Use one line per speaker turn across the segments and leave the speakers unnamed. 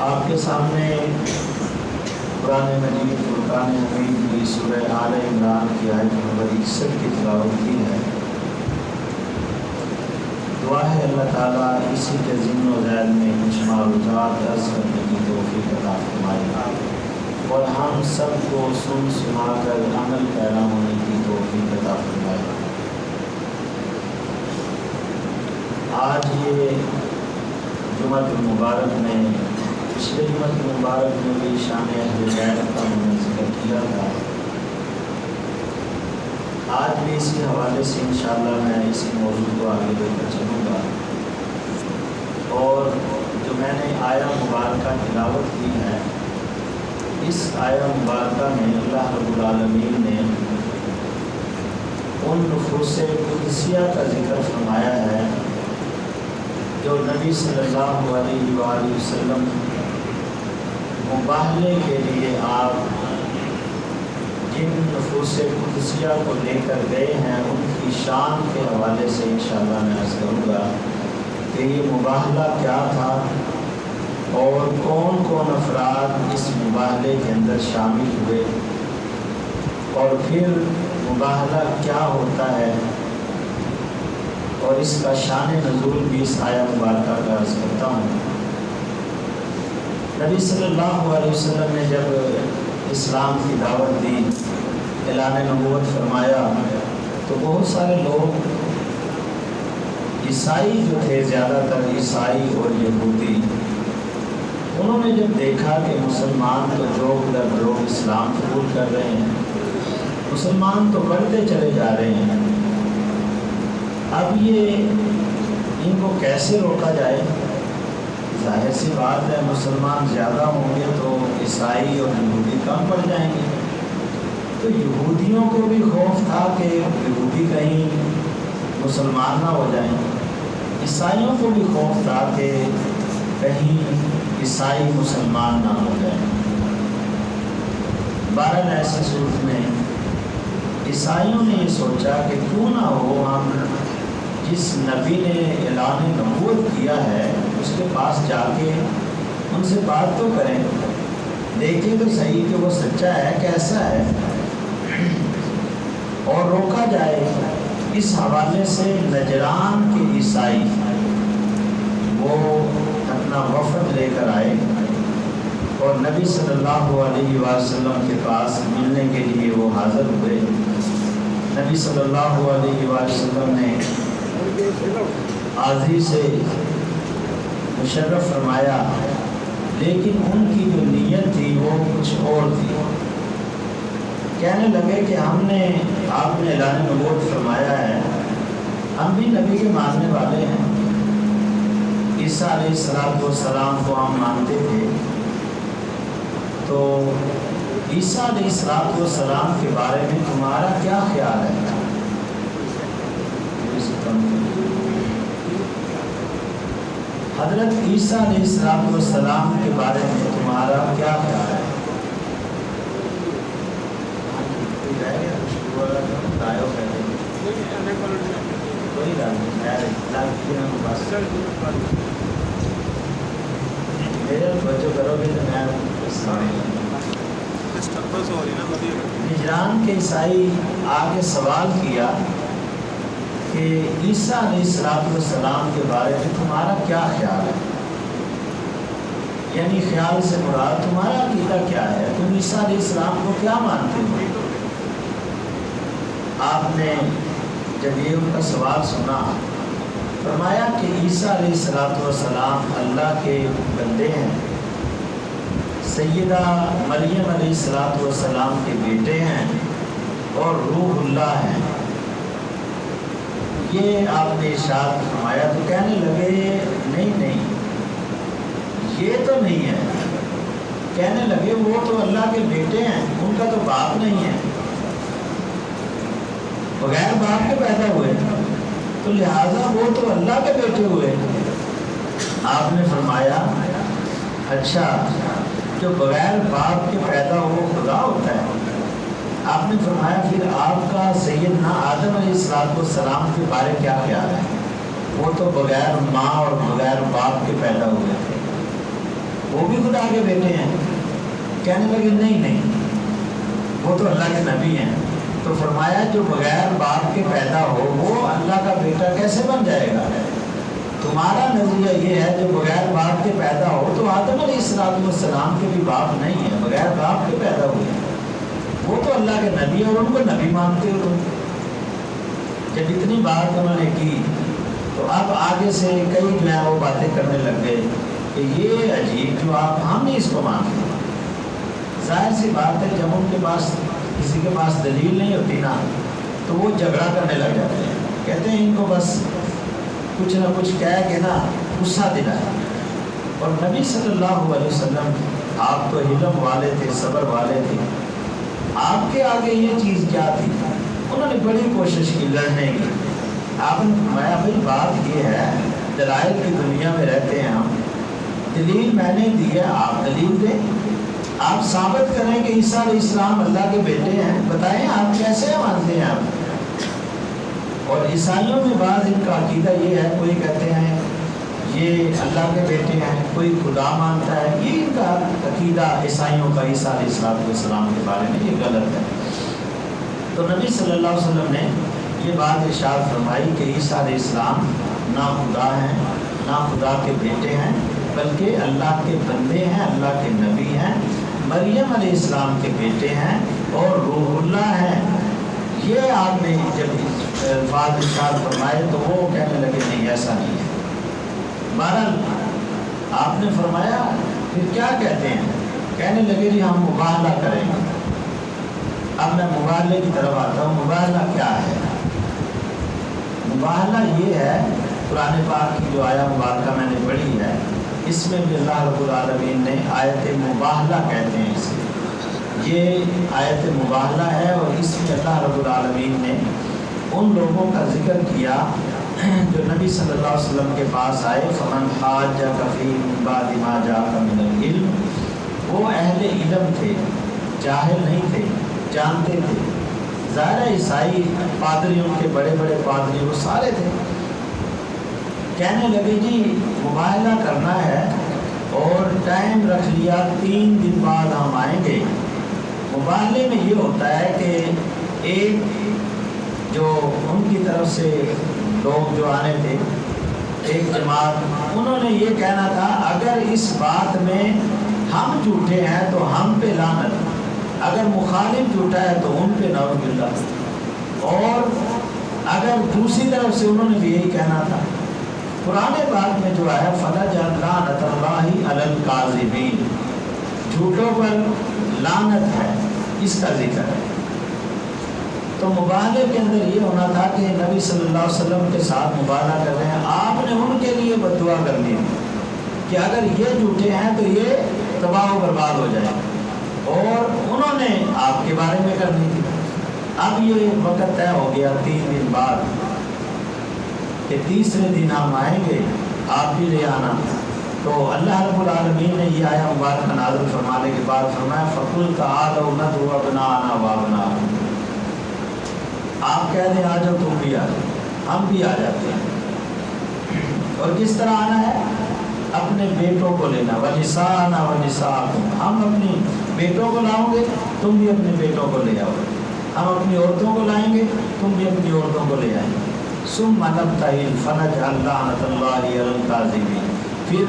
آپ کے سامنے قرآن مجید فرقان حمید کی سورہ آل عمران کی آیت نمبر 61 کی تلاوت کی ہے۔ دعا ہے اللہ تعالیٰ اسی کے ضمن و ذیل میں کچھ معروضات درس کرنے کی توفیق عطا فرمائے اور ہم سب کو سن سنا کر عمل پیرا ہونے کی توفیق عطا فرمائے۔ آج یہ جمعہ المبارک میں پچھلے جمعہ المبارک میں بھی شان اہل بیت کا ہم نے ذکر کیا تھا۔ آج بھی اسی حوالے سے انشاءاللہ میں اسی موضوع کو آگے لے کر چلوں گا، اور جو میں نے آیا مبارکہ تلاوت کی ہے، اس آیا مبارکہ میں اللہ رب العالمین نے ان نفوس قدسیہ کا ذکر فرمایا ہے جو نبی صلی اللہ علیہ وآلہ وسلم مباہلے کے لیے آپ جن نفوس قدسیہ کو لے کر گئے ہیں ان کی شان کے حوالے سے انشاءاللہ میں عرض کروں گا کہ یہ مباہلہ کیا تھا اور کون کون افراد اس مباہلے کے اندر شامل ہوئے، اور پھر مباہلہ کیا ہوتا ہے اور اس کا شان نزول بھی اس آیا مبارکہ کا عرض کرتا ہوں۔ نبی صلی اللہ علیہ وسلم نے جب اسلام کی دعوت دی، اعلان نبوت فرمایا، تو بہت سارے لوگ عیسائی جو تھے، زیادہ تر عیسائی اور یہودی، انہوں نے جب دیکھا کہ مسلمان تو جوگ در جوگ اسلام قبول کر رہے ہیں، مسلمان تو بڑھتے چلے جا رہے ہیں، اب یہ ان کو کیسے روکا جائے؟ ظاہر سی بات ہے، مسلمان زیادہ ہوں گے تو عیسائی اور یہودی کم پڑ جائیں گے۔ تو یہودیوں کو بھی خوف تھا کہ یہودی کہیں مسلمان نہ ہو جائیں، عیسائیوں کو بھی خوف تھا کہ کہیں عیسائی مسلمان نہ ہو جائیں۔ بہرحال ایسی صورت میں عیسائیوں نے یہ سوچا کہ کیوں نہ ہو ہم جس نبی نے اعلان نبوت کیا ہے اس کے پاس جا کے ان سے بات تو کریں، دیکھیں تو صحیح کہ وہ سچا ہے کیسا ہے، اور روکا جائے۔ اس حوالے سے نجران کے عیسائی وہ اپنا وفد لے کر آئے اور نبی صلی اللہ علیہ وسلم کے پاس ملنے کے لیے وہ حاضر ہوئے۔ نبی صلی اللہ علیہ وسلم نے حاضری سے مشرف فرمایا، لیکن ان کی جو نیت تھی وہ کچھ اور تھی۔ کہنے لگے کہ ہم نے آپ نے اعلان نبوت فرمایا ہے، ہم بھی نبی کے ماننے والے ہیں، عیسیٰ علیہ السلام کو ہم مانتے تھے، تو عیسیٰ علیہ السلام کے بارے میں تمہارا کیا خیال ہے؟ حضرت عیسیٰ علیہ السلام کے بارے میں تمہارا کیا خیال ہے؟ نجران کے عیسائی آگے سوال کیا کہ عیسیٰ علیہ السلام کے بارے میں تمہارا کیا خیال ہے؟ یعنی خیال سے مراد تمہارا عقیدہ کیا ہے، تم عیسیٰ علیہ السلام کو کیا مانتے ہو؟ آپ نے جب یہ ان کا سوال سنا، فرمایا کہ عیسیٰ علیہ السلام اللہ کے بندے ہیں، سیدہ مریم علیہ السلام کے بیٹے ہیں اور روح اللہ ہیں۔ یہ آپ نے ارشاد فرمایا، تو کہنے لگے نہیں یہ تو نہیں ہے، کہنے لگے وہ تو اللہ کے بیٹے ہیں، ان کا تو باپ نہیں ہے، بغیر باپ کے پیدا ہوئے، تو لہٰذا وہ تو اللہ کے بیٹے ہوئے۔ آپ نے فرمایا اچھا، جو بغیر باپ کے پیدا ہو وہ خدا ہوتا ہے؟ آپ نے فرمایا پھر آپ کا سیدنا آدم علیہ السلام کے بارے کیا خیال ہے؟ وہ تو بغیر ماں اور بغیر باپ کے پیدا ہوئے تھے، وہ بھی خدا کے بیٹے ہیں؟ کہنے لگے نہیں نہیں، وہ تو اللہ کے نبی ہیں۔ تو فرمایا جو بغیر باپ کے پیدا ہو وہ اللہ کا بیٹا کیسے بن جائے گا؟ تمہارا نظریہ یہ ہے جو بغیر باپ کے پیدا ہو، تو آدم علیہ السلام کے بھی باپ نہیں ہیں، بغیر باپ کے پیدا ہوئے ہیں، وہ تو اللہ کے نبی اور ان کو نبی مانتے ہو تم۔ جب اتنی بات انہوں نے کی تو اب آگے سے کئی جو ہے وہ باتیں کرنے لگ گئے کہ یہ عجیب جو آپ، ہم نہیں اس کو مانتے۔ ظاہر سی بات ہے جب ان کے پاس کسی کے پاس دلیل نہیں ہوتی نا تو وہ جھگڑا کرنے لگ جاتے ہیں، کہتے ہیں ان کو بس کچھ نہ کچھ کہہ کے نا غصہ دلایا۔ اور نبی صلی اللہ علیہ وسلم آپ تو علم والے تھے، صبر والے تھے، آپ کے آگے یہ چیز کیا تھی؟ انہوں نے بڑی کوشش کی لڑنے کی۔ آپ نے فرمایا بھائی بات یہ ہے دلائل کی دنیا میں رہتے ہیں ہم، دلیل میں نے دی ہے، آپ دلیل دیں، آپ ثابت کریں کہ عیسیٰ علیہ السلام اللہ کے بیٹے ہیں، بتائیں آپ کیسے مانتے ہیں آپ؟ اور عیسائیوں میں بعض ان کا عقیدہ یہ ہے، کوئی کہتے ہیں یہ اللہ کے بیٹے ہیں، کوئی خدا مانتا ہے، یہ ان کا عقیدہ عیسائیوں کا عیسیٰ علیہ السلام کے بارے میں یہ غلط ہے۔ تو نبی صلی اللہ علیہ وسلم نے یہ بات ارشاد فرمائی کہ عیسیٰ علیہ السلام نہ خدا ہیں نہ خدا کے بیٹے ہیں، بلکہ اللہ کے بندے ہیں، اللہ کے نبی ہیں، مریم علیہ السلام کے بیٹے ہیں اور روح اللہ ہیں۔ یہ آپ نے جب الفاظ ارشاد فرمائے تو وہ کہنے لگے نہیں ایسا نہیں ہے۔ بہرحال آپ نے فرمایا پھر کیا کہتے ہیں؟ کہنے لگے جی ہم مباہلہ کریں گے۔ اب میں مباہلے کی طرف آتا ہوں۔ مباہلہ کیا ہے؟ مباہلہ یہ ہے، قرآن پاک کی جو آیہ مبارکہ میں نے پڑھی ہے اس میں بھی اللہ رب العالمین نے آیت مباہلہ کہتے ہیں اسے، یہ آیت مباہلہ ہے، اور اس میں اللہ رب العالمین نے ان لوگوں کا ذکر کیا جو نبی صلی اللہ علیہ وسلم کے پاس آئے، فمن حاجک فیہ من بعد ما جاءک من العلم، وہ اہل علم تھے، جاہل نہیں تھے، جانتے تھے۔ ظاہر عیسائی پادری، ان کے بڑے بڑے پادری وہ سارے تھے۔ کہنے لگے جی مباہلہ کرنا ہے اور ٹائم رکھ لیا، 3 دن بعد ہم آئیں گے۔ مباہلے میں یہ ہوتا ہے کہ ایک جو ان کی طرف سے لوگ جو آنے تھے، ایک جماعت، انہوں نے یہ کہنا تھا اگر اس بات میں ہم جھوٹے ہیں تو ہم پہ لعنت، اگر مخالف جھوٹا ہے تو ان پہ نعوذ باللہ، اور اگر دوسری طرف سے انہوں نے بھی یہی کہنا تھا۔ قرآن پاک میں جو ہے فَلَجَعَلْ لَعْنَتَ اللَّهِ عَلَى الْكَاذِبِينَ، جھوٹوں پر لعنت ہے، اس کا ذکر ہے۔ تو مباہلے کے اندر یہ ہونا تھا کہ نبی صلی اللہ علیہ وسلم کے ساتھ مباہلہ کر رہے ہیں، آپ نے ان کے لیے بد دعا کرنی ہے کہ اگر یہ جھوٹے ہیں تو یہ تباہ و برباد ہو جائے، اور انہوں نے آپ کے بارے میں کرنی تھی۔ اب یہ وقت طے ہو گیا 3 دن بعد کہ تیسرے دن ہم آئیں گے، آپ بھی لے آنا۔ تو اللہ رب العالمین نے یہ آیا مبارکہ نازل فرمانے کے بعد فرمایا فَقُلْ تَعَالَوْا نَدْعُ أَبْنَاءَنَا وَأَبْنَاءَكُمْ، آپ کہہ دیں آ جاؤ، تم بھی آ جاؤ، ہم بھی آ جاتے ہیں۔ اور کس طرح آنا ہے؟ اپنے بیٹوں کو لینا، وَنِسَاءَنَا وَنِسَاءَكُمْ، ہم اپنی بیٹوں کو لاؤں گے، تم بھی اپنے بیٹوں کو لے آؤ، ہم اپنی عورتوں کو لائیں گے، تم بھی اپنی عورتوں کو لے آئیں گے۔ ثُمَّ نَبْتَهِلْ فَنَجْعَلْ لَعْنَتَ اللَّهِ عَلَى الْكَاذِبِينَ، پھر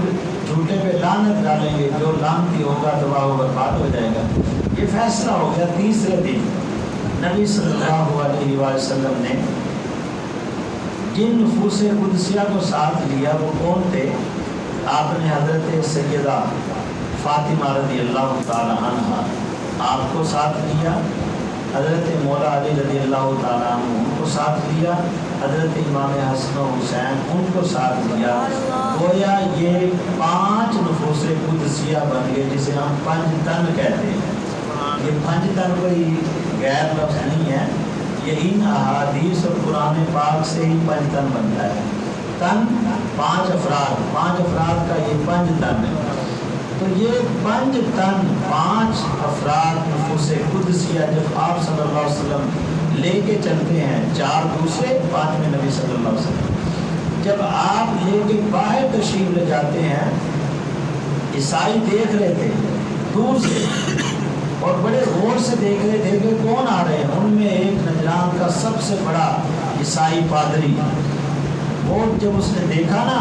جھوٹے پہ لعنت ڈالیں گے، جو لعنتی ہوگا تباہ و برباد ہو جائے گا۔ یہ فیصلہ ہو گیا تیسرے دن۔ نبی صلی اللہ علیہ وسلم نے جن نفوس قدسیہ کو ساتھ لیا وہ کون تھے؟ آپ نے حضرت سیدہ فاطمہ رضی اللہ تعالی عنہ آپ کو ساتھ لیا، حضرت مولا علی رضی اللہ تعالیٰ عنہ ان کو ساتھ لیا، حضرت امام حسن و حسین ان کو ساتھ لیا۔ گویا یہ 5 نفوس قدسیہ بن گئے، جسے ہم 5 تن کہتے ہیں۔ یہ 5 تن کوئی غیر لفظ نہیں ہے، یہ ان احادیث اور قرآن پاک سے ہی 5 تن بنتا ہے۔ تن 5 افراد، 5 افراد کا یہ 5 تن ہے۔ تو یہ 5 تن 5 افراد نفوس قدسیہ جب آپ صلی اللہ علیہ وسلم لے کے چلتے ہیں، 4 دوسرے 5ویں نبی صلی اللہ علیہ وسلم، جب آپ لے کے باہر تشریف لے جاتے ہیں، عیسائی دیکھ رہے تھے دور سے اور بڑے غور سے دیکھ رہے تھے کہ کون آ رہے ہیں. ان میں ایک نجران کا سب سے بڑا عیسائی پادری، وہ جب اس نے دیکھا نا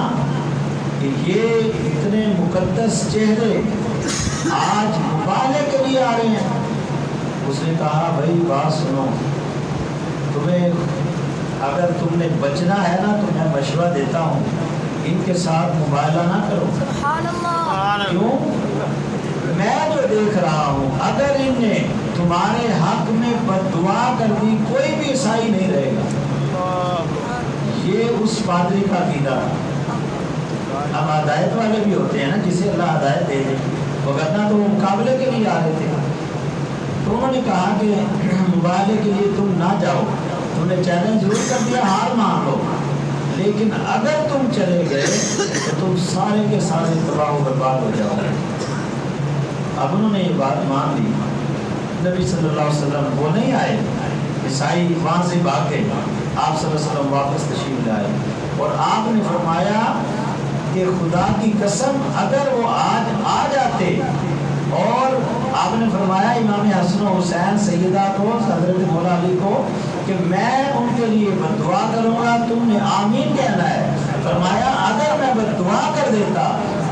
کہ یہ اتنے مقدس چہرے آج مبالغے کے لیے آ رہے ہیں، اس نے کہا بھائی بات سنو، تمہیں اگر تم نے بچنا ہے نا تو میں مشورہ دیتا ہوں ان کے ساتھ مبالغہ نہ کرو.
سبحان اللہ.
کیوں؟ میں جو دیکھ رہا ہوں اگر ان نے تمہارے حق میں بد دعا کر دی کوئی بھی عیسائی نہیں رہے گا. یہ اس پادری کا عقیدہ. اب ہدایت والے بھی ہوتے ہیں نا جسے اللہ ہدایت دے دے، وگرنہ تو وہ مقابلے کے لیے آ رہے تھے. تو انہوں نے کہا کہ مبالغے کے لیے تم نہ جاؤ، تم نے چیلنج ضرور کر دیا، ہار مان لو، لیکن اگر تم چلے گئے تو تم سارے کے سارے تباہ و برباد ہو جاؤ گے. اب انہوں نے یہ بات مان لی. نبی صلی اللہ علیہ وسلم وہ نہیں آئے، عیسائی وہاں سے بھاگ گئے. آپ صلی اللہ علیہ وسلم واپس تشریف لائے اور آپ نے فرمایا کہ خدا کی قسم اگر وہ آج آ جاتے، اور آپ نے فرمایا امام حسن و حسین سیدہ کو، حضرت مولا علی کو، کہ میں ان کے لیے بد دعا کروں گا، تم نے آمین کہنا ہے. فرمایا اگر میں بد دعا کر دیتا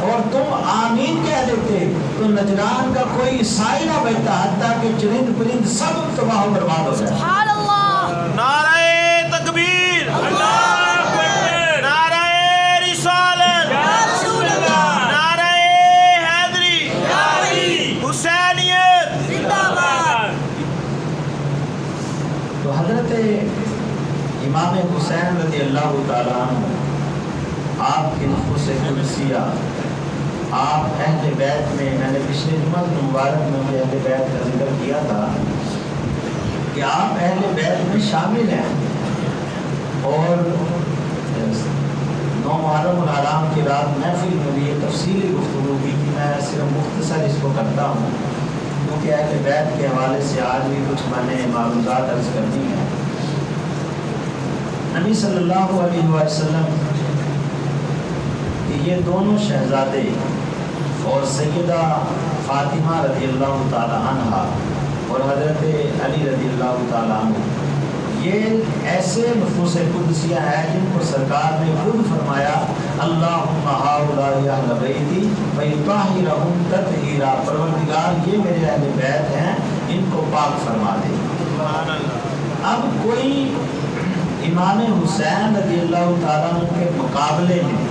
اور تم آمین کہہ دیتے تو نجران کا کوئی عیسائی نہ بچتا، حتیٰ کہ چرند پرند سب تباہ و برباد ہو جائے.
سبحان اللہ.
نعرہ تکبیر، اللہ اکبر، نعرہ رسالت،
رسول اللہ،
نعرہ حیدری، حسینیت
زندہ باد.
تو حضرت امام حسین رضی اللہ تعالیٰ عنہ، آپ کی نفوس قدسیہ، آپ اہل بیت میں نے پچھلے جمعہ مبارک میں اہل بیت کا ذکر کیا تھا کہ آپ اہل بیت میں شامل ہیں. اور 9 محرم الحرام کی رات محفل میں بھی یہ تفصیلی گفتگو کی کہ میں صرف مختصر اس کو کرتا ہوں کیونکہ اہل بیت کے حوالے سے آج بھی کچھ میں نے معلومات عرض کرنی ہے. نبی صلی اللہ علیہ وسلم کہ یہ دونوں شہزادے اور سیدہ فاطمہ رضی اللہ تعالی عنہ اور حضرت علی رضی اللہ تعالی عنہ، یہ ایسے نفوس قدسیہ ہیں جن کو سرکار نے خود فرمایا اللہم ہؤلاء اہل بیتی فطہرہم تطہیرا، پروردگار یہ میرے اہل بیت ہیں، ان کو پاک فرما دے. اب کوئی امام حسین رضی اللہ تعالیٰ عنہ کے مقابلے میں،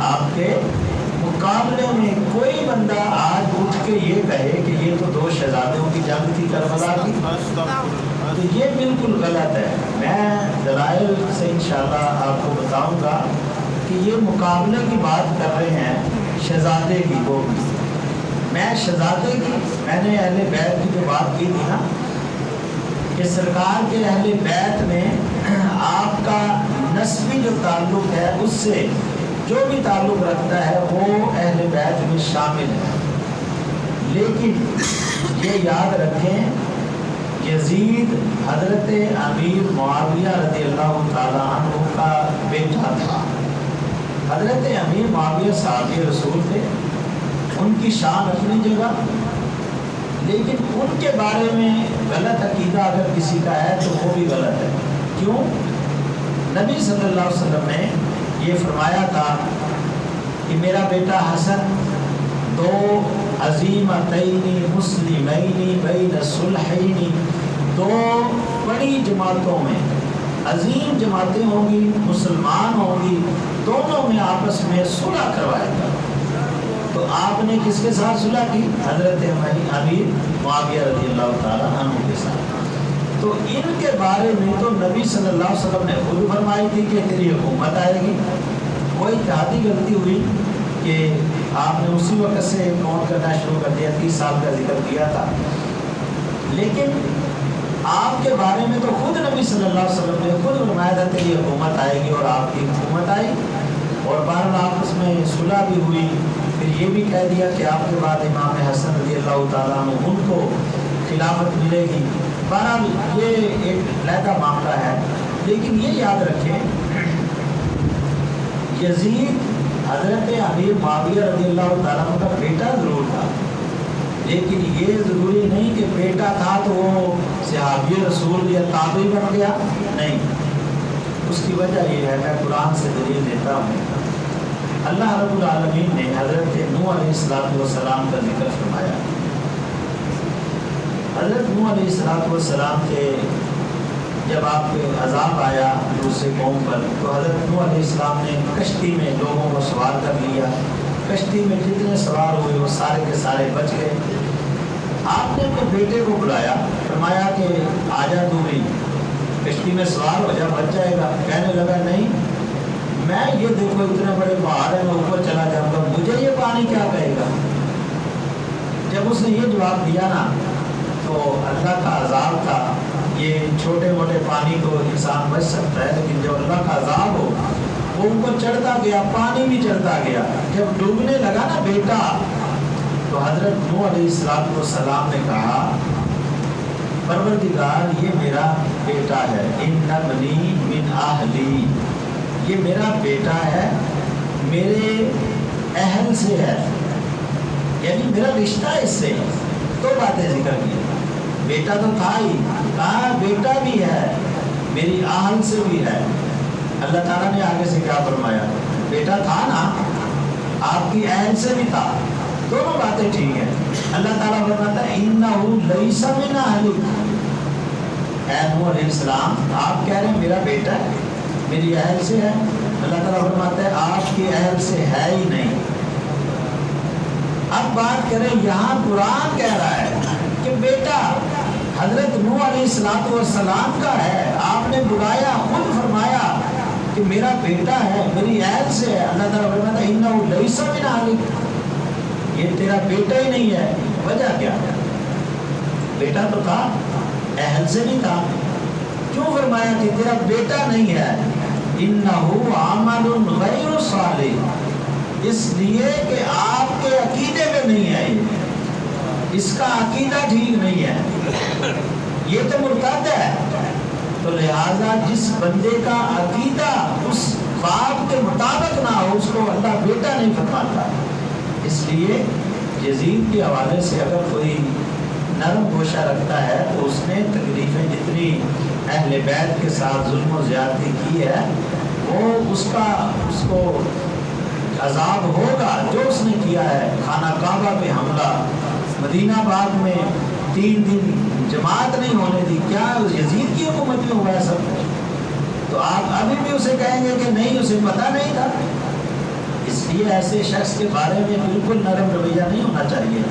آپ کے مقابلے میں کوئی بندہ آج اٹھ کے یہ کہے کہ یہ تو 2 شہزادوں کی جنگ تھی کربلا کی، تو یہ بالکل غلط ہے. میں دلائل سے انشاءاللہ آپ کو بتاؤں گا کہ یہ مقابلے کی بات کر رہے ہیں شہزادے کی. وہ میں شہزادے کی، میں نے اہل بیت کی جو بات کی تھی نا کہ سرکار کے اہل بیت میں آپ کا نسبی جو تعلق ہے اس سے جو بھی تعلق رکھتا ہے وہ اہل بیت میں شامل ہے. لیکن یہ یاد رکھیں یزید حضرت امیر معاویہ رضی اللہ تعالیٰ عنہ کا بیٹا تھا. حضرت امیر معاویہ صحابی رسول تھے، ان کی شان اپنی جگہ، لیکن ان کے بارے میں غلط عقیدہ اگر کسی کا ہے تو وہ بھی غلط ہے. کیوں؟ نبی صلی اللہ علیہ وسلم نے یہ فرمایا تھا کہ میرا بیٹا حسن 2 عظیمتین مسلمین بین صلحین، 2 بڑی جماعتوں میں، عظیم جماعتیں ہوں گی، مسلمان ہوں گی، دونوں میں آپس میں صلح کروائے گا. تو آپ نے کس کے ساتھ صلح کی؟ حضرت امیر معاویہ رضی اللہ تعالیٰ عنہ کے ساتھ. تو ان کے بارے میں تو نبی صلی اللہ علیہ وسلم نے خود فرمائی تھی کہ تیری حکومت آئے گی. کوئی اتحادی غلطی ہوئی کہ آپ نے اسی وقت سے کاؤنٹ کرنا شروع کر دیا، 30 سال کا ذکر کیا تھا. لیکن آپ کے بارے میں تو خود نبی صلی اللہ علیہ وسلم نے خود فرمایا تھا تیری حکومت آئے گی، اور آپ کی حکومت آئی، اور بہرحال آپس میں صلح بھی ہوئی. پھر یہ بھی کہہ دیا کہ آپ کے بعد امام حسن رضی اللہ تعالیٰ عنہ ان کو خلافت ملے گی. بہرحال یہ ایک علیحدہ معاملہ ہے. لیکن یہ یاد رکھیں یزید حضرت امیر معاویہ رضی اللہ تعالیٰ عنہ کا بیٹا ضرور تھا، لیکن یہ ضروری نہیں کہ بیٹا تھا تو وہ صحابی رسول یا تابعی بن گیا، نہیں۔ اس کی وجہ یہ ہے، میں قرآن سے دلیل دیتا ہوں۔ اللہ رب العالمین نے حضرت نوح علیہ السلام کا ذکر فرمایا۔ حضرت نوح علیہ السلام کے جب آپ کے عذاب آیا دوسرے قوم پر، تو حضرت نوح علیہ السلام نے کشتی میں لوگوں کو سوار کر لیا۔ کشتی میں جتنے سوار ہوئے وہ سارے کے سارے بچ گئے۔ آپ نے اپنے بیٹے کو بلایا، فرمایا کہ آجا تو بھی کشتی میں سوار ہو جا، بچ جائے گا۔ کہنے لگا نہیں، میں یہ دیکھو اتنے بڑے پہاڑ ہیں، میں اوپر چلا جاؤں گا، مجھے یہ پانی کیا کہے گا۔ جب اس نے یہ جواب دیا نا تو اللہ کا عذاب تھا۔ یہ چھوٹے موٹے پانی کو انسان بچ سکتا ہے، لیکن جب اللہ کا عذاب ہو وہ اوپر چڑھتا گیا، پانی بھی چڑھتا گیا۔ جب ڈوبنے لگا نا بیٹا، تو حضرت نوح علیہ السلام نے کہا پروردگار یہ میرا بیٹا ہے، ان ابنی من اہلی، یہ میرا بیٹا ہے، میرے اہل سے ہے، یعنی میرا رشتہ اس سے۔ دو باتیں ذکر کی، بیٹا تو تھا ہی، کہا بیٹا بھی ہے، میری اہل سے بھی ہے۔ اللہ تعالیٰ نے آگے سے کیا فرمایا، بیٹا تھا نا، آپ کی اہل سے بھی تھا، دونوں باتیں ٹھیک ہیں۔ اللہ تعالیٰ فرماتا ہے اِنَّهُ لَيْسَ مِنْ أَهْلِكَ، اے نوح علیہ السلام آپ کہہ رہے ہیں میرا بیٹا ہے، میری اہل سے ہے۔ اللہ تعالیٰ فرماتا ہے آپ کی اہل سے ہے ہی نہیں۔ اب بات کریں، یہاں قرآن کہہ رہا ہے کہ بیٹا حضرت نوح علیہ السلام کا ہے، آپ نے بلایا، خود فرمایا کہ میرا بیٹا ہے، میری اہل سے ہے۔ اللہ تعالیٰ فرماتا ہے اِنَّهُ لَيْسَ مِنْ أَهْلِكَ، یہ تیرا بیٹا ہی نہیں ہے۔ وجہ کیا ہے؟ بیٹا تو تھا، اہل سے نہیں تھا، کیوں فرمایا کہ تیرا بیٹا نہیں ہے؟ اِنَّهُ عَمَلٌ غَيْرُ صَالِحٍ، اس لیے کہ آپ کے عقیدے میں نہیں ہے، اس کا عقیدہ ٹھیک نہیں ہے، یہ تو مرتد ہے۔ تو لہٰذا جس بندے کا عقیدہ اس باپ کے مطابق نہ ہو، اس کو اللہ بیٹا نہیں فرماتا۔ اس لیے یزید کے حوالے سے اگر کوئی نرم گوشہ رکھتا ہے تو اس نے تکلیفیں جتنی اہل بیت کے ساتھ ظلم و زیادتی کی ہے، وہ اس کو عذاب ہوگا جو اس نے کیا ہے۔ خانہ کعبہ پہ حملہ، مدینہ باغ میں 3 دن جماعت نہیں ہونے دی، کیا یزید کی حکومت میں ہوا ہے سب کچھ؟ تو آپ ابھی بھی اسے کہیں گے کہ نہیں، اسے پتہ نہیں تھا۔ اس لیے ایسے شخص کے بارے میں بالکل نرم رویہ نہیں ہونا چاہیے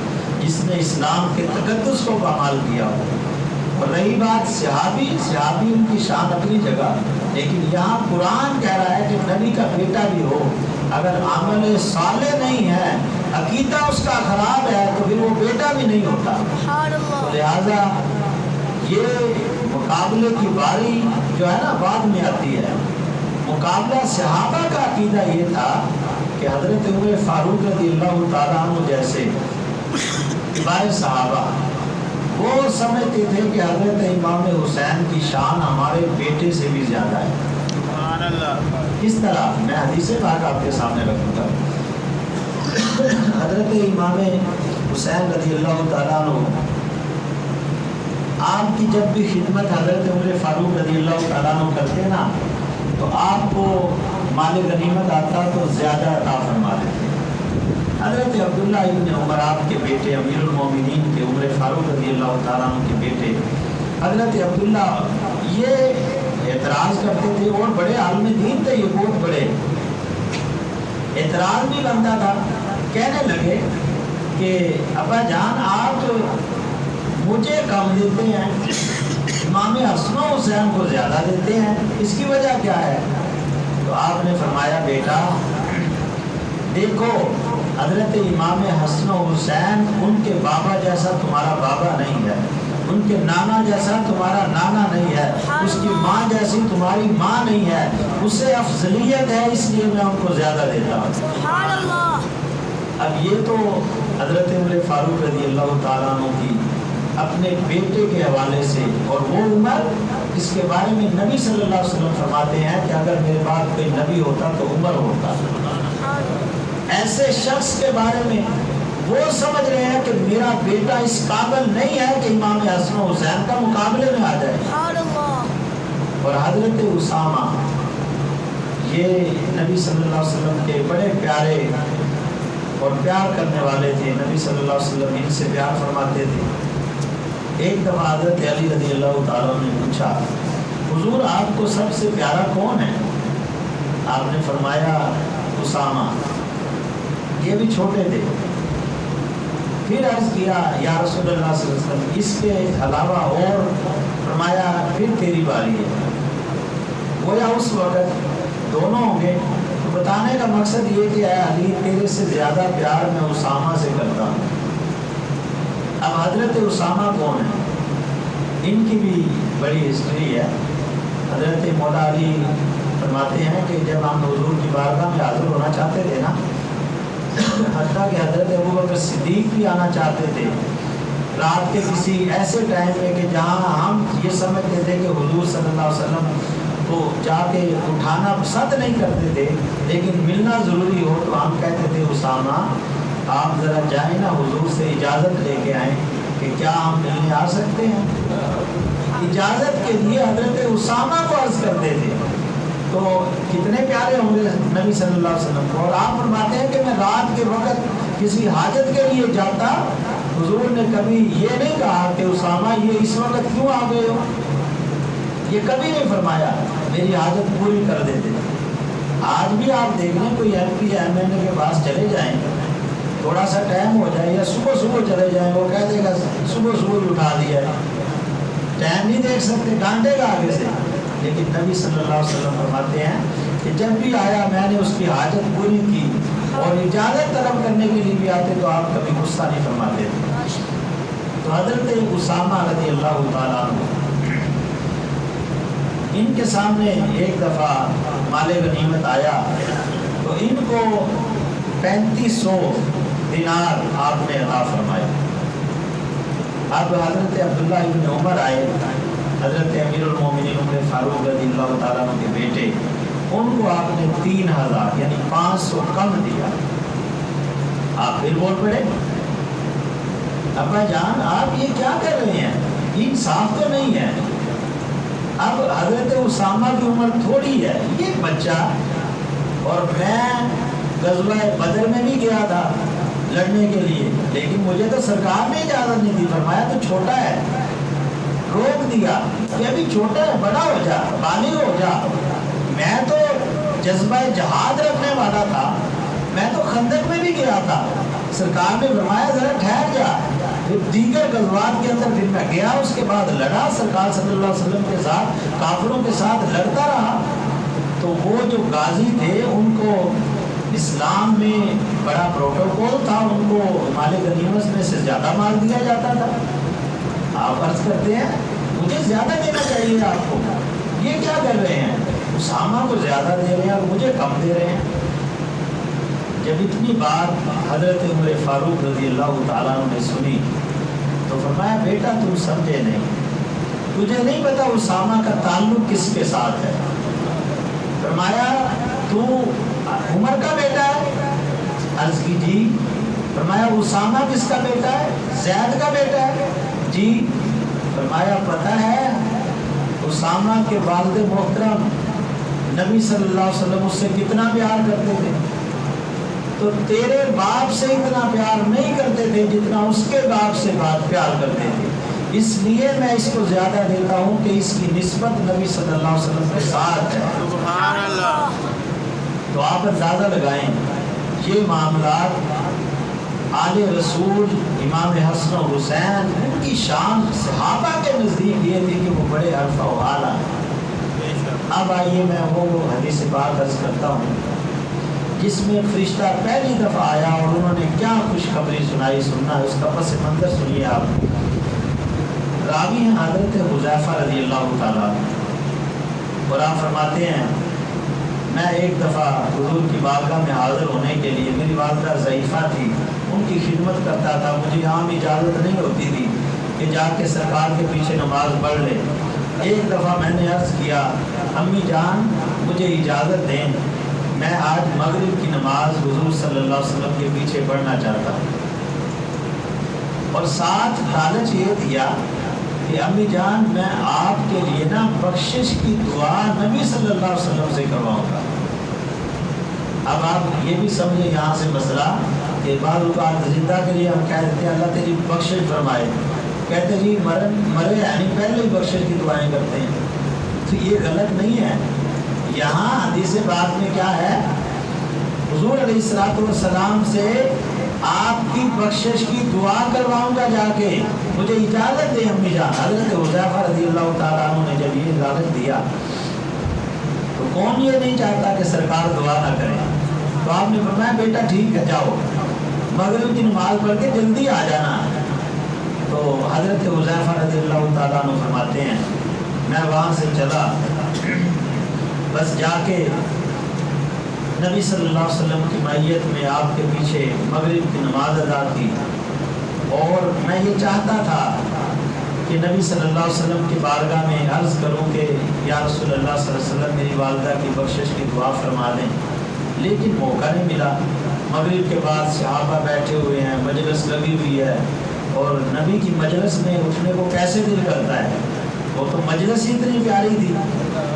جس نے اسلام کے تقدس کو پامال کیا ہو۔ اور رہی بات صحابی ان کی شان اپنی جگہ، لیکن یہاں قرآن کہہ رہا ہے کہ نبی کا بیٹا بھی ہو، اگر عمل صالح نہیں ہے، عقیدہ اس کا خراب ہے، تو پھر وہ بیٹا بھی نہیں ہوتا۔ تو لہٰذا یہ مقابلے کی باری جو ہے نا بعد میں آتی ہے۔ مقابلہ صحابہ کا عقیدہ یہ تھا کہ حضرت عمر فاروق رضی اللہ تعالیٰ عنہ جیسے کبار صحابہ وہ سمجھتے تھے کہ حضرت امام حسین کی شان ہمارے بیٹے سے بھی زیادہ ہے۔
سبحان اللہ۔
کس طرح؟ میں حدیث پاک آپ کے سامنے رکھوں گا۔ حضرت امام حسین رضی اللہ تعالیٰ عنہ، آپ کی جب بھی خدمت حضرت عمر فاروق رضی اللہ تعالیٰ عنہ کرتے نا، تو آپ کو مال غنیمت آتا تو زیادہ عطا فرما دیتے۔ حضرت عبداللہ ابن عمر آپ کے بیٹے، امیر المومنین کے عمر فاروق رضی اللہ تعالیٰ عنہ کے بیٹے حضرت عبداللہ، یہ اعتراض کرتے تھے، اور بڑے عالم دین تھے، یہ بہت بڑے، اعتراض بھی بنتا تھا۔ کہنے لگے کہ ابا جان آپ مجھے کم دیتے ہیں، امام حسن و حسین کو زیادہ دیتے ہیں، اس کی وجہ کیا ہے؟ تو آپ نے فرمایا بیٹا دیکھو، حضرت امام حسن و حسین ان کے بابا جیسا تمہارا بابا نہیں ہے، ان کے نانا جیسا تمہارا نانا نہیں ہے، اس کی ماں جیسی تمہاری ماں نہیں ہے، اسے افضلیت ہے، اس لیے میں ان کو زیادہ دیتا ہوں۔
سبحان اللہ۔
اب یہ تو حضرت عمر فاروق رضی اللہ تعالیٰ عنہ کی اپنے بیٹے کے حوالے سے، اور وہ عمر جس کے بارے میں نبی صلی اللہ علیہ وسلم فرماتے ہیں کہ اگر میرے بعد کوئی نبی ہوتا تو عمر ہوتا۔ ایسے شخص کے بارے میں وہ سمجھ رہے ہیں کہ میرا بیٹا اس قابل نہیں ہے کہ امام حسن و حسین کا مقابلے میں آ جائے. اور حضرت اسامہ یہ نبی صلی اللہ علیہ وسلم کے بڑے پیارے اور پیار کرنے والے تھے. نبی صلی اللہ علیہ وسلم ان سے پیار فرماتے تھے. ایک دفعہ حضرت علی رضی اللہ تعالیٰ نے پوچھا حضور آپ کو سب سے پیارا کون ہے؟ آپ نے فرمایا اسامہ. یہ بھی چھوٹے تھے. پھر عرض کیا یا رسول اللہ صلی اللہ علیہ وسلم اس کے علاوہ اور؟ فرمایا پھر تیری باری ہے. گویا اس وقت دونوں ہوں گے. بتانے کا مقصد یہ کہ اے علی تیرے سے زیادہ پیار میں اسامہ سے کرتا ہوں. اب حضرت اسامہ کون ہے؟ ان کی بھی بڑی ہسٹری ہے. حضرت مولا علی فرماتے ہیں کہ جب ہم حضور کی بارگاہ میں حاضر ہونا چاہتے تھے نا، حتیٰ کہ حضرت ابوبکر صدیق بھی آنا چاہتے تھے رات کے کسی ایسے ٹائم میں کہ جہاں ہم یہ سمجھتے تھے کہ حضور صلی اللہ علیہ وسلم کو جا کے اٹھانا پسند نہیں کرتے تھے، لیکن ملنا ضروری ہو تو ہم کہتے تھے اسامہ آپ ذرا جائیں نا حضور سے اجازت لے کے آئیں کہ کیا ہم ملنے آ سکتے ہیں. اجازت کے لیے حضرت اسامہ کو عرض کرتے تھے. تو کتنے پیارے ہوں گے نبی صلی اللہ علیہ وسلم کو. اور آپ فرماتے ہیں کہ میں رات کے وقت کسی حاجت کے لیے جاتا، حضور نے کبھی یہ نہیں کہا کہ اسامہ یہ اس وقت کیوں آ گئے ہو، یہ کبھی نہیں فرمایا. میری حاجت پوری کر دیتے. آج بھی آپ دیکھ لیں کوئی ایم پی ایم این اے کے پاس چلے جائیں، تھوڑا سا ٹائم ہو جائے یا صبح صبح چلے جائیں، وہ کہہ دے گا صبح صبح اٹھا دیا ہے، ٹائم نہیں دیکھ سکتے، ڈانٹے گا آگے سے. لیکن نبی صلی اللہ علیہ وسلم فرماتے ہیں کہ جب بھی آیا میں نے اس کی حاجت پوری کی، اور اجازت طلب کرنے کے لیے بھی آتے تو آپ کبھی غصہ نہیں فرماتے تھے. تو حضرت اسامہ رضی اللہ تعالیٰ عنہ ان کے سامنے ایک دفعہ مال غنیمت آیا تو ان کو 3500 دینار آپ نے عطا فرمایا. اب حضرت عبداللہ ابن عمر آئے، حضرت امیر المومنین عمر فاروق رضی اللہ تعالیٰ عنہ کے بیٹے، ان کو آپ نے 3000 یعنی 500 کم دیا. آپ پھر بول پڑے ابا جان آپ یہ کیا کر رہے ہیں، انصاف تو نہیں ہے. اب حضرت اسامہ کی عمر تھوڑی ہے، یہ بچہ، اور میں غزوہ بدر میں بھی گیا تھا لڑنے کے لیے، لیکن مجھے تو سرکار نے اجازت نہیں دی. فرمایا تو چھوٹا ہے، روک دیا کہ ابھی چھوٹا ہے، بڑا ہو جا، بالغ ہو جا. میں تو جذبہ جہاد رکھنے والا تھا، میں تو خندق میں بھی گیا تھا. سرکار نے فرمایا ذرا ٹھہر جا. پھر دیگر غزوات کے اندر پھر میں گیا، اس کے بعد لڑا سرکار صلی اللہ علیہ وسلم کے ساتھ، کافروں کے ساتھ لڑتا رہا. تو وہ جو غازی تھے ان کو اسلام میں بڑا پروٹوکول تھا، ان کو مال غنیمت میں سے زیادہ مال دیا جاتا تھا. آپ عرض کرتے ہیں مجھے زیادہ دینا چاہیے آپ کو، یہ کیا کر رہے ہیں، اسامہ کو زیادہ دے رہے ہیں اور مجھے کم دے رہے ہیں. جب اتنی بات حضرت عمر فاروق رضی اللہ تعالیٰ عنہ نے سنی تو فرمایا بیٹا تم سمجھے نہیں، تجھے نہیں پتا اسامہ کا تعلق کس کے ساتھ ہے. فرمایا تو عمر کا بیٹا ہے؟ عرض کی جی. فرمایا اسامہ کس کا بیٹا ہے؟ زید کا بیٹا ہے. جی. فرمایا پتہ ہے اسامہ کے والد محترم نبی صلی اللہ علیہ وسلم اس سے کتنا پیار کرتے تھے، تو تیرے باپ سے اتنا پیار نہیں کرتے تھے جتنا اس کے باپ سے پیار کرتے تھے. اس لیے میں اس کو زیادہ دیتا ہوں کہ اس کی نسبت نبی صلی اللہ علیہ وسلم کے ساتھ ہے.
سبحان اللہ.
تو آپ اندازہ لگائیں یہ معاملات آل رسول امام حسن و حسین ان کی شان صحابہ کے نزدیک یہ تھی کہ وہ بڑے عرفہ و اعلیٰ ہیں. اب آئیے میں وہ حدیث پاک عرض کرتا ہوں جس میں فرشتہ پہلی دفعہ آیا اور انہوں نے کیا خوشخبری سنائی. سننا ہے اس کا پس منظر سنیے آپ. راوی ہیں حضرت حذیفہ رضی اللہ تعالیٰ اور آپ فرماتے ہیں میں ایک دفعہ حضور کی بارگاہ میں حاضر ہونے کے لیے، میری والدہ ضعیفہ تھی، ان کی خدمت کرتا تھا. مجھے عام اجازت نہیں ہوتی تھی کہ جا کے سرکار کے پیچھے نماز پڑھ لے. ایک دفعہ میں نے عرض کیا امی جان مجھے اجازت دیں، میں آج مغرب کی نماز حضور صلی اللہ علیہ وسلم کے پیچھے پڑنا چاہتا ہوں، اور ساتھ لالچ یہ دیا کہ امی جان میں آپ کے لیے نا بخشش کی دعا نبی صلی اللہ علیہ وسلم سے کرواؤں گا۔ اب آپ یہ بھی سمجھیں یہاں سے مسئلہ کہ بعض اوقات زندہ کے لیے ہم کہہ دیتے ہیں اللہ تیری بخشش فرمائے، کہتے جی مرے یعنی پہلے ہی بخشش کی دعائیں کرتے ہیں، تو یہ غلط نہیں ہے۔ یہاں حدیث بات میں کیا ہے، حضور علیہ السلام سے آپ کی بخشش کی دعا کرواؤں گا جا کے، مجھے اجازت دے امی جان۔ حضرت حذیفہ رضی اللہ تعالیٰ عنہ نے جب یہ اجازت دیا تو کون یہ نہیں چاہتا کہ سرکار دعا نہ کرے، تو آپ نے فرمایا بیٹا ٹھیک ہے جاؤ، مغرب کی نماز پڑھ کے جلدی آ جانا۔ تو حضرت حذیفہ رضی اللہ تعالیٰ عنہ فرماتے ہیں میں وہاں سے چلا، بس جا کے نبی صلی اللہ علیہ وسلم کی معیت میں آپ کے پیچھے مغرب کی نماز ادا کی، اور میں یہ چاہتا تھا کہ نبی صلی اللہ علیہ وسلم کی بارگاہ میں عرض کروں کہ یا رسول اللہ صلی اللہ علیہ وسلم میری والدہ کی بخشش کی دعا فرما دیں، لیکن موقع نہیں ملا۔ مغرب کے بعد صحابہ بیٹھے ہوئے ہیں، مجلس لگی ہوئی ہے، اور نبی کی مجلس میں اٹھنے کو کیسے دل کرتا ہے، وہ تو مجلس ہی اتنی پیاری تھی۔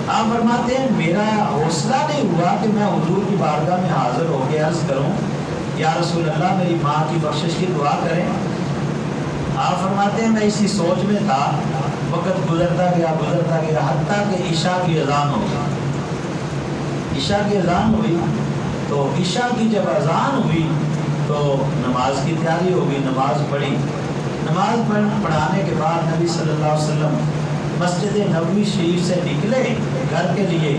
آپ فرماتے ہیں میرا حوصلہ نہیں ہوا کہ میں حضور کی بارگاہ میں حاضر ہو کے عرض کروں یا رسول اللہ میری ماں کی بخشش کی دعا کریں۔ آپ فرماتے ہیں میں اسی سوچ میں تھا، وقت گزرتا گیا حتیٰ کہ عشاء کی اذان ہو گئی۔ عشاء کی اذان ہوئی تو عشاء کی جب اذان ہوئی تو نماز کی تیاری ہو گئی، نماز پڑھی۔ نماز پڑھانے کے بعد نبی صلی اللہ علیہ وسلم مسجد نبوی شریف سے نکلے گھر کے لیے،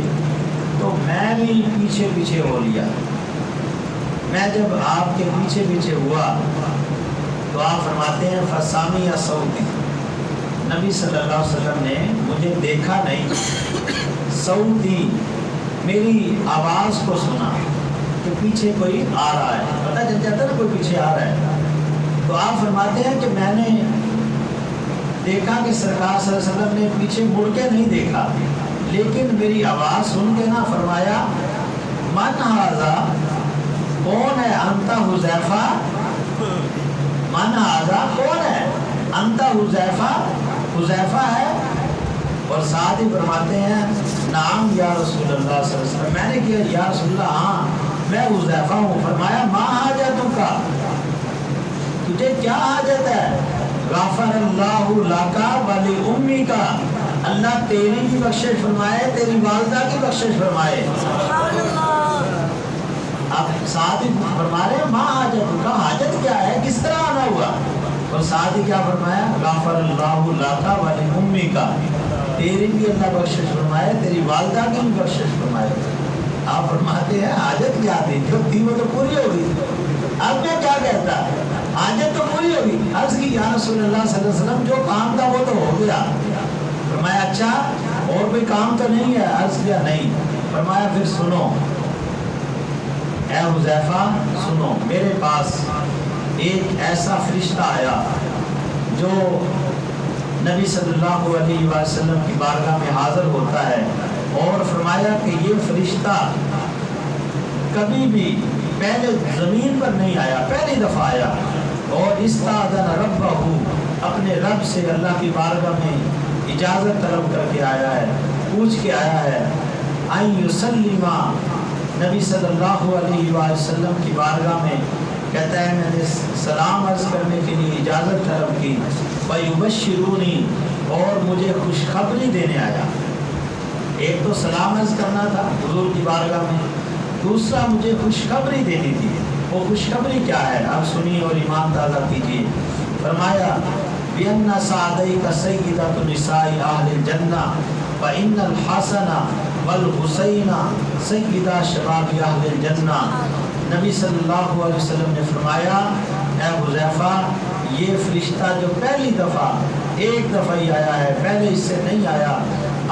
تو میں بھی پیچھے پیچھے ہو لیا۔ میں جب آپ کے پیچھے پیچھے ہوا تو آپ فرماتے ہیں فسامی یا صوتی، نبی صلی اللہ علیہ وسلم نے مجھے دیکھا نہیں، صوتی میری آواز کو سنا کہ پیچھے کوئی آ رہا ہے، پتہ چل جاتا ہے کوئی پیچھے آ رہا ہے۔ تو آپ فرماتے ہیں کہ میں نے دیکھا کہ سرکار صلی اللہ علیہ وسلم نے پیچھے مڑ کے نہیں دیکھا، لیکن میری آواز سن کے نہ فرمایا من ھذا، کون ہے؟ انت حذیفہ، من ھذا کون ہے؟ انت حذیفہ، حذیفہ ہے۔ اور ساتھ ہی فرماتے ہیں نعم یا رسول اللہ صلی اللہ علیہ وسلم، میں نے کیا یا رسول اللہ ہاں میں حذیفہ ہوں۔ فرمایا ما حاجتک، تجھے کیا حاجت ہے؟ غفر اللہ لکا ولی امیک، اللہ تیری بھی بخشش فرمائے، تیری والدہ کی بخشش فرمائے۔ اب ساتھ ہی فرما رہے ہیں ماں حاجت کا، حاجت کیا ہے، کس طرح آنا ہوا؟ اور ساتھ ہی کیا فرمایا غفر اللہ لکا ولی امیک، تیری بھی اللہ بخشش فرمائے، تیری والدہ کی بھی بخشش فرمائے۔ آپ فرماتے ہیں حاجت کیا تھی، جو تھی وہ تو پوری ہو گئی، اب میں کیا کہتا، حاجت تو پوری ہوگی۔ عرض کی یا رسول اللہ صلی اللہ علیہ وسلم جو کام تھا وہ تو ہو گیا۔ فرمایا اچھا اور کوئی کام تو نہیں ہے؟ عرض کیا نہیں۔ فرمایا پھر سنو اے حذیفہ، سنو میرے پاس ایک ایسا فرشتہ آیا جو نبی صلی اللہ علیہ وسلم کی بارگاہ میں حاضر ہوتا ہے، اور فرمایا کہ یہ فرشتہ کبھی بھی پہلے زمین پر نہیں آیا، پہلی دفعہ آیا، اور استاذن ربہ، اپنے رب سے اللہ کی بارگاہ میں اجازت طلب کر کے آیا ہے، پوچھ کے آیا ہے ان یسلم، نبی صلی اللہ علیہ وسلم کی بارگاہ میں کہتا ہے میں نے سلام عرض کرنے کے لیے اجازت طلب کی، ویبشرونی، اور مجھے خوشخبری دینے آیا۔ ایک تو سلام عرض کرنا تھا حضور کی بارگاہ میں، دوسرا مجھے خوشخبری دینی تھی۔ وہ خوشخبری کیا ہے آپ سنیے اور ایمان تازہ کیجیے۔ فرمایا بِأَنَّ سَعْدَيْكَ سَيِّدَةُ نِسَاءِ أَهْلِ الْجَنَّةِ وَإِنَّ الْحَسَنَ وَالْحُسَيْنَ سَيِّدَا شَبَابِ أَهْلِ الْجَنَّةِ، نبی صلی اللہ علیہ وسلم نے فرمایا اے حذیفہ، یہ فرشتہ جو پہلی دفعہ ایک دفعہ ہی آیا ہے، پہلے اس سے نہیں آیا،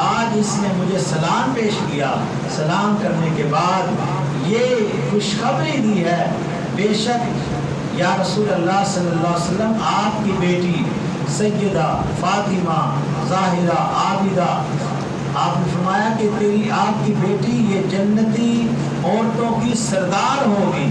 آج اس نے مجھے سلام پیش کیا، سلام کرنے کے بعد یہ خوشخبری دی ہے بے شک یا رسول اللہ صلی اللہ علیہ وسلم آپ کی بیٹی سیدہ فاطمہ ظاہرہ عابدہ، آپ نے فرمایا کہ تیری آپ کی بیٹی یہ جنتی عورتوں کی سردار ہوگی۔